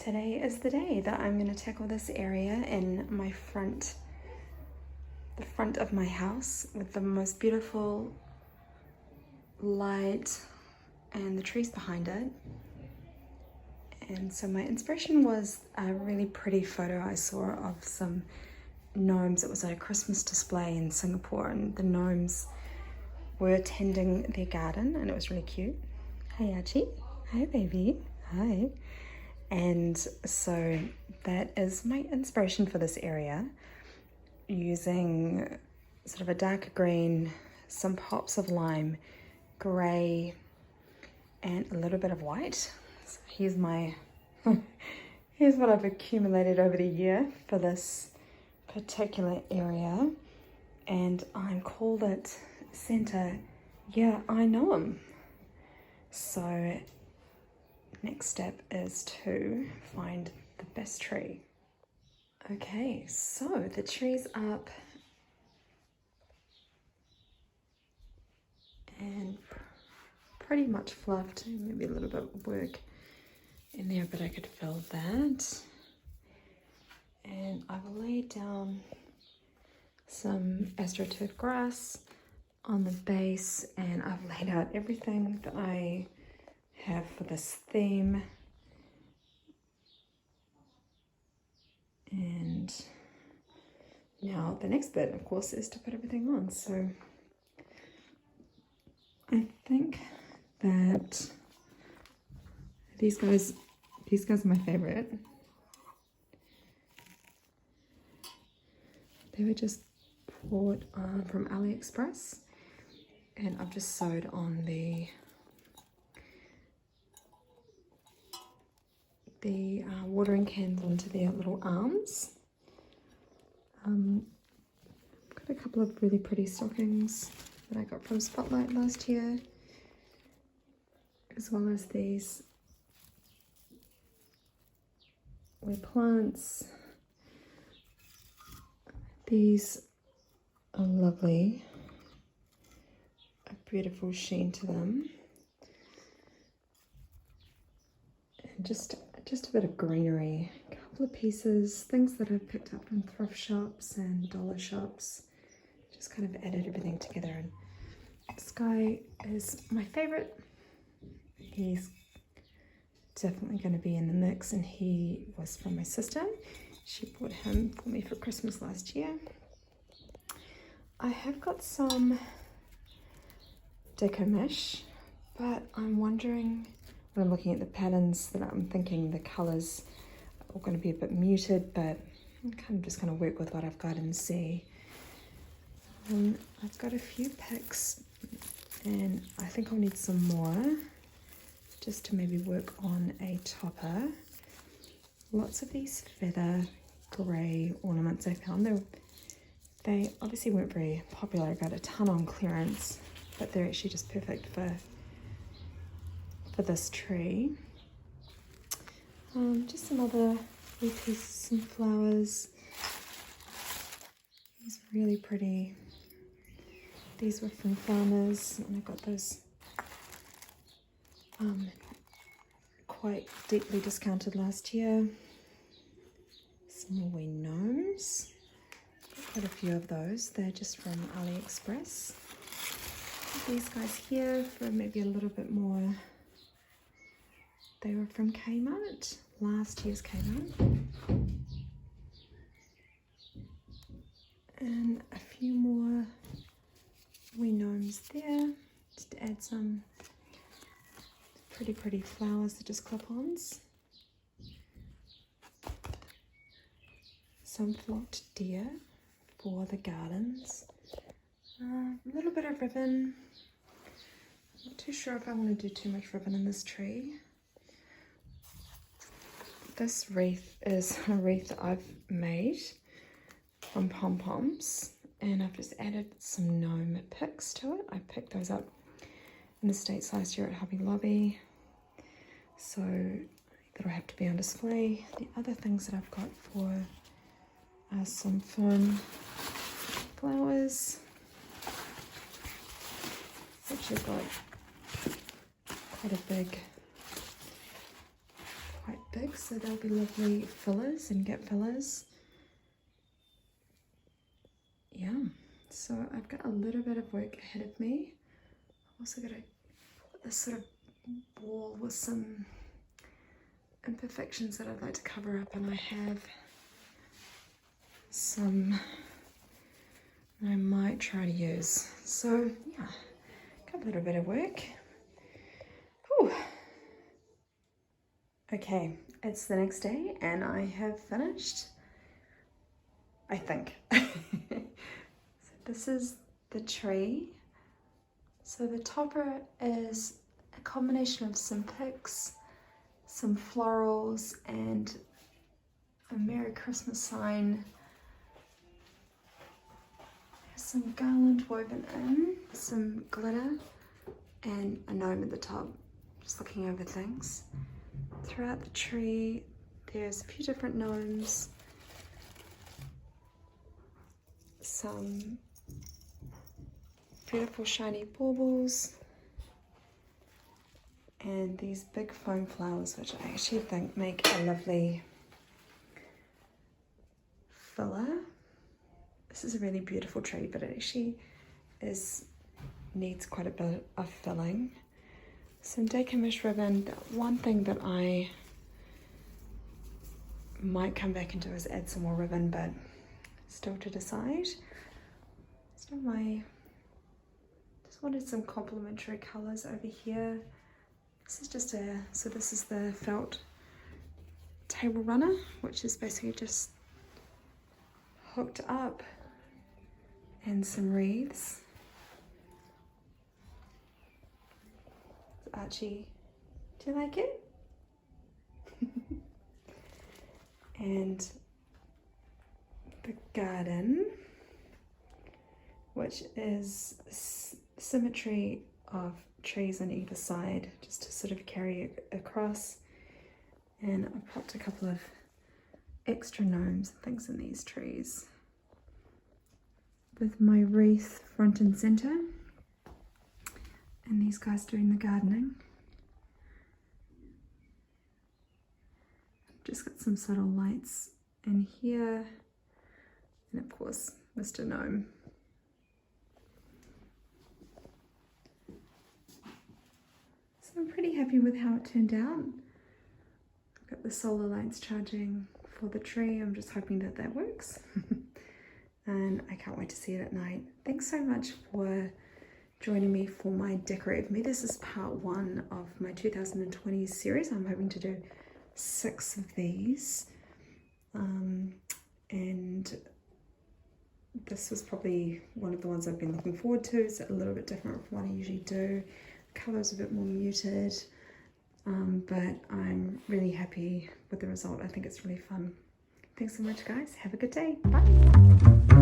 Today is the day that I'm going to tackle this area in my the front of my house with the most beautiful light and the trees behind it. And so my inspiration was a really pretty photo I saw of some gnomes. It was at a Christmas display in Singapore, and the gnomes were tending their garden, and it was really cute. Hey Archie, hi baby, hi. And so that is my inspiration for this area, using sort of a darker green, some pops of lime, grey, and a little bit of white. So here's my, here's what I've accumulated over the year for this particular area. And I called it Center, yeah, I know him. So next step is to find the best tree. Okay, so the tree's up and pretty much fluffed. Maybe a little bit of work in there, but I could fill that. And I've laid down some astroturf grass on the base, and I've laid out everything that I have for this theme. And now the next bit, of course, is to put everything on. So I think that these guys are my favorite. They were just bought from AliExpress, and I've just sewed on the watering cans onto their little arms. Got a couple of really pretty stockings that I got from Spotlight last year, as well as these were plants. These are lovely, a beautiful sheen to them, and just a bit of greenery, a couple of pieces, things that I've picked up from thrift shops and dollar shops, just kind of added everything together. And this guy is my favorite. He's definitely going to be in the mix, and he was from my sister. She bought him for me for Christmas last year. I have got some deco mesh, but I'm wondering, when I'm looking at the patterns, that I'm thinking the colours are going to be a bit muted, but I'm kind of just going to work with what I've got and see. I've got a few picks, and I think I'll need some more just to maybe work on a topper. Lots of these feather grey ornaments I found. They obviously weren't very popular. I got a ton on clearance, but they're actually just perfect for this tree. Just some other wee pieces, some flowers. These are really pretty. These were from farmers, and I got those quite deeply discounted last year. Some wee gnomes. Got quite a few of those. They're just from AliExpress. These guys here for maybe a little bit more. They were from Kmart, last year's Kmart. And a few more wee gnomes there, just to add some pretty flowers that just clip-ons. Some flocked deer for the gardens. A little bit of ribbon. Not too sure if I want to do too much ribbon in this tree. This wreath is a wreath that I've made from pom-poms, and I've just added some gnome picks to it. I picked those up in the States last year at Hobby Lobby, so that'll have to be on display. The other things that I've got for are some fun flowers, which have got quite big, so they'll be lovely fillers and gap fillers. Yeah, so I've got a little bit of work ahead of me. I've also got this sort of wall with some imperfections that I'd like to cover up, and I have some I might try to use. So yeah, got a little bit of work. Whew. Okay, it's the next day and I have finished, I think. So this is the tree. So the topper is a combination of some picks, some florals, and a Merry Christmas sign. There's some garland woven in, some glitter, and a gnome at the top, just looking over things. Throughout the tree, there's a few different gnomes, some beautiful shiny baubles, and these big foam flowers, which I actually think make a lovely filler. This is a really beautiful tree, but it actually needs quite a bit of filling. Some decamish ribbon. The one thing that I might come back and do is add some more ribbon, but still to decide. Just wanted some complementary colors over here. This is just this is the felt table runner, which is basically just hooked up, and some wreaths. Archie, do you like it? And the garden, which is symmetry of trees on either side, just to sort of carry it across. And I popped a couple of extra gnomes and things in these trees, with my wreath front and center, and these guys doing the gardening. Just got some subtle lights in here, and of course Mr. Gnome. So I'm pretty happy with how it turned out. I've got the solar lights charging for the tree. I'm just hoping that that works. And I can't wait to see it at night. Thanks so much for joining me for my Decorate With Me. This is part 1 of my 2020 series. I'm hoping to do 6 of these. And this was probably one of the ones I've been looking forward to. It's a little bit different from what I usually do. The colour's a bit more muted, but I'm really happy with the result. I think it's really fun. Thanks so much, guys. Have a good day. Bye.